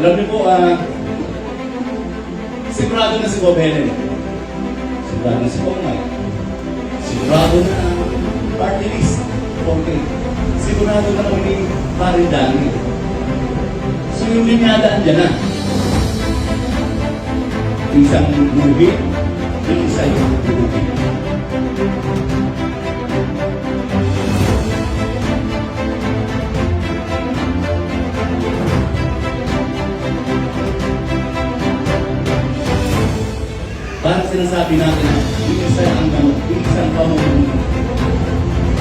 Alam niyo po, sigurado na si Bob Helen. Sigurado na si Bob Mike. Sigurado na party list. Okay. Sigurado na kami pari Dani. So yung linyadaan dyan na. Isang movie, yung isa yung movie. Parang sinasabi natin na yung isa ang isang pamumuno.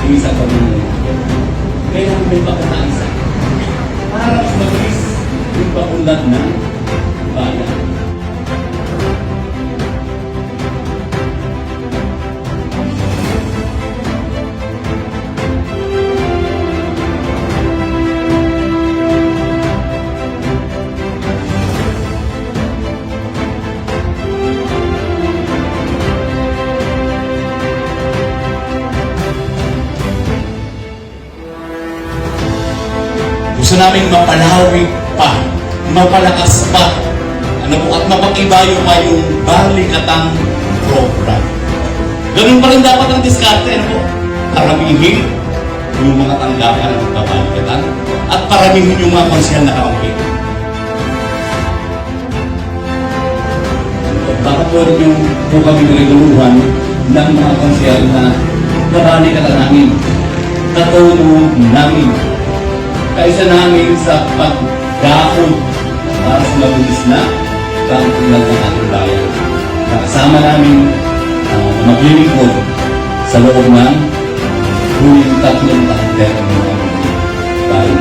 Yung isang pamumuno. Kaya may pagkataisa. Para mas mabilis yung pakunlad ng bayan. Gusto namin mapalawig pa, mapalakas pa, at mapakibayo pa yung balikatang program. Ganun pa rin dapat ang diskarte, paramihin yung mga tanggapan ng balikatan at paramihin yung mga konsyal na kaungkit. Bakit po rin yung po kami niluluhan ng mga konsyal na balikatan namin, katulong namin, kaisa namin sa pagdakot para sa mabilis na pangkulat ng ating bayan. Nakasama namin maglilingkod sa loob ng huling 3 taong termino ng aming bayan.